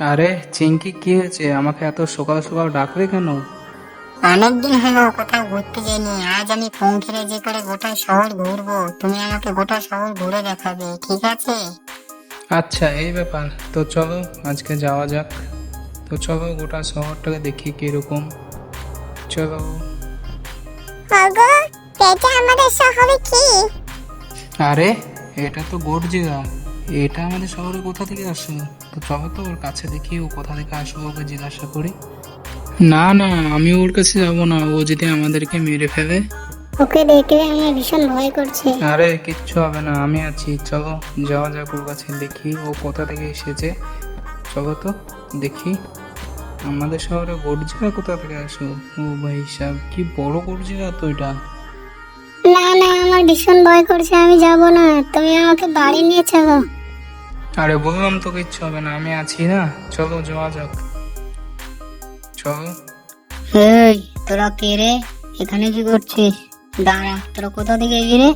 আরে চিঙ্কি, কি হয়েছে? আমাকে এত সকাল সকাল ডাকলে কেন? অনেকদিন হলো কোথাও ঘুরতে যাইনি। আজ আমি পৌঁছে যে করে গোটা শহর ঘুরবো, তুমি আমাকে গোটা শহর ঘুরে দেখাবে, ঠিক আছে? আচ্ছা, এই ব্যাপার। তো চলো আজকে যাওয়া যাক। তো চলো গোটা শহরটাকে দেখি কিরকম। চলো। ওগো, এটা আমাদের শহরে কি? আরে এটা তো গর্জিয়া। এটা আমাদের শহরে কোথা থেকে আসলো? তো চলো তো ওর কাছে দেখি ও কোথা থেকে আসলো, ওকে জিজ্ঞাসা করি। না না, আমি ওর কাছে যাবো না, ও যদি আমাদেরকে মেরে ফেলে। ওকে দেখলে আমার ভীষণ ভয় করছে। আরে কিচ্ছু হবে না, আমি আছি। চলো যাওয়া যাক ওর কাছে, দেখি ও কোথা থেকে এসেছে। চলো তো দেখি। আমাদের শহরে গর্জিয়া কোথা থেকে আসো? ও ভাই সাহেব, কি বড় গর্জিয়া তো এটা। না না, আমার ভীষণ ভয় করছে, আমি যাব না, তুমি আমাকে বাড়ি নিয়ে চলো। আরে বললাম তো কিচ্ছু হবে না, আমি আছি না। চলো যাওয়া যাক, চলো। এই, তোরা কে রে? এখানে কি করছিস? দাঁড়া, তোরা কোথা থেকে এলি রে?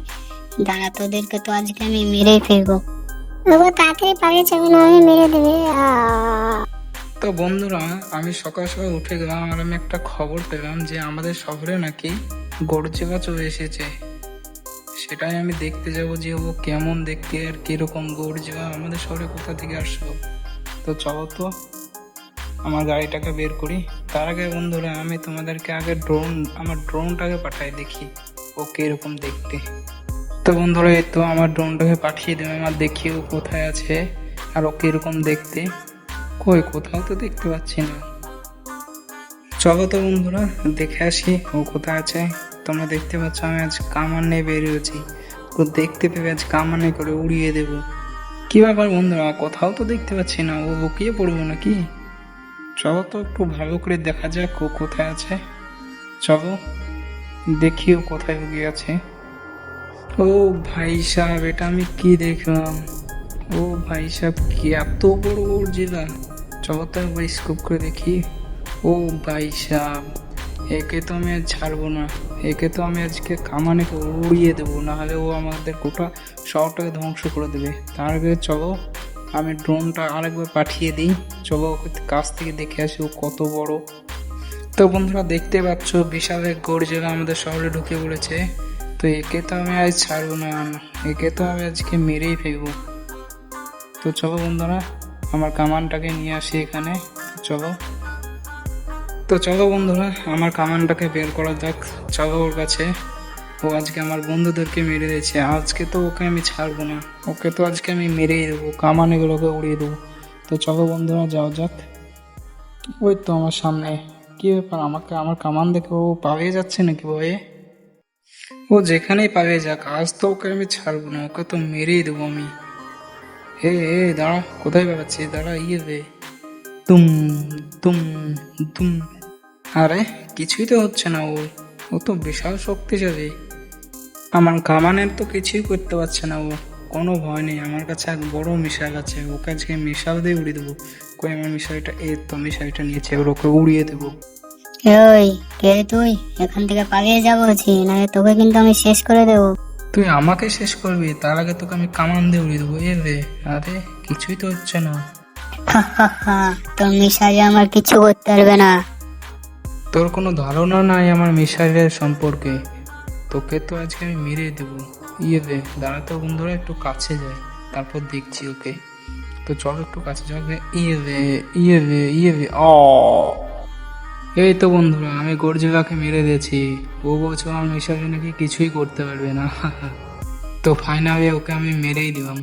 দাঁড়া, তোদেরকে তো আজকে আমি মেরেই ফেলবো। ওগো, তাড়াতাড়ি পালিয়ে যাবো, না আমি মেরে দেবে। তো বন্ধুরা, আমি সকাল সকাল উঠে গেলাম আর আমি একটা খবর পেলাম যে আমাদের শহরে নাকি গরজিলা চলে এসেছে। সেটাই আমি দেখতে যাব যে ও কেমন দেখতে আর কিরকম গরজিলা আমাদের শহরে কোথা থেকে আসলো। তো চলো তো আমার গাড়িটাকে বের করি। তার আগে বন্ধুরা, আমি তোমাদেরকে আগে আমার ড্রোনটাকে পাঠাই, দেখি ও কিরকম দেখতে। তো বন্ধুরা, এই তো আমার ড্রোনটাকে পাঠিয়ে দিলাম, আমার দেখি ও কোথায় আছে আর ও কিরকম দেখতে। কই, কোথাও তো দেখতে পাচ্ছি না। চলো তো বন্ধুরা দেখে আসি ও কোথায় আছে। তোমরা দেখতে পাচ্ছ আমি আজ কামান নিয়ে বেরিয়েছি। ও দেখতে পেয়ে আজ কামানে করে উড়িয়ে দেব। কি ব্যাপার বন্ধুরা, কোথাও তো দেখতে পাচ্ছি না, ও লুকিয়ে পড়বো নাকি? চলো তো একটু ভালো করে দেখা যাক ও কোথায় আছে। চলো দেখি ও কোথায় লুকিয়ে আছে। ও ভাই সাহেব, এটা আমি কি দেখলাম! ও ভাই সাহেব, কি এত বড় ওর জেলা! চলো তো একবার স্কোপ করে দেখি। ও ভাই সাহেব, একে তো আমি আজ ছাড়বো না। একে তো আমি আজকে কামানে উড়িয়ে দেবো, নাহলে ও আমাদের গোটা শহরটাকে ধ্বংস করে দেবে। তার আগে চলো আমি ড্রোনটা আরেকবার পাঠিয়ে দিই। চলো ওকে কাছ থেকে দেখে আসি ও কত বড়। তো বন্ধুরা দেখতে পাচ্ছ, বিশাল এক গর্জিলা আমাদের শহরে ঢুকে পড়েছে। তো একে তো আমি আজ ছাড়বো না, একে তো আমি আজকে মেরেই ফেলবো। তো চলো বন্ধুরা, আমার কামানটাকে নিয়ে আসি এখানে। চলো। তো চলো বন্ধুরা, আমার কামানটাকে বের করা যাক। চলো ওর কাছে। ও আজকে আমার বন্ধুদেরকে মেরে দিয়েছে, আজকে তো ওকে আমি ছাড়বো না। ওকে তো আজকে আমি মেরেই দেবো, কামান এগুলোকে উড়িয়ে দেবো। তো চলো বন্ধুরা যাও যাক। ওই তো আমার সামনে। কি ব্যাপার, আমাকে আমার কামান দেখে ও পালিয়ে যাচ্ছে নাকি ভয়ে? ও যেখানেই পালিয়ে যাক, আজ তো ওকে আমি ছাড়বো না, ওকে তো মেরেই দেবো আমি। হে হে, দাঁড়া, কোথায় পালাচ্ছিস? দাঁড়া, ইয়ে রে। তুম তুম তুম। আরে কিছুই তো হচ্ছে না ওর। ও তো বিশাল শক্তিশালী। আমার কামানের তো কিছুই করতে পারছে না ও। কোনো ভয় নেই, আমার কাছে এক বড় মিসাইল আছে, ওকে আজকে মিসাইল দিয়ে উড়িয়ে দেবো। কই আমার মিসাইলটা? এই তো মিসাইলটা নিয়েছে, ওর ওকে উড়িয়ে দেবো। ওই, কে তুই? এখান থেকে পালিয়ে যাবো বলছি, নাহলে তোকে কিন্তু আমি শেষ করে দেবো। তুই আমাকে শেষ করবি? তার আগে তোকে আমি কামান দিয়ে উড়িয়ে দেবো। এ রে, আরে কিছুই তো হচ্ছে না। তোর মিশাইলে আমার কিছু করতে পারবে না। তোর কোনো ধারণা নাই আমার মিসাইলের সম্পর্কে। তোকে তো আজকে আমি মেরে দেবো। ইয়ে রে, দাঁড়া তো বন্ধুরা, একটু কাছে যায়, তারপর দেখছি ওকে। তো চল একটু কাছে যাবে। ইয়ে রে, ইয়ে রে, ইয়ে রে। এই তো বন্ধুরা, আমি গর্জিলাকে মেরে দিয়েছি। ও বলছে আমার মিসাইলে নাকি কিছুই করতে পারবে না। তো ফাইনালি ওকে আমি মেরেই দিলাম।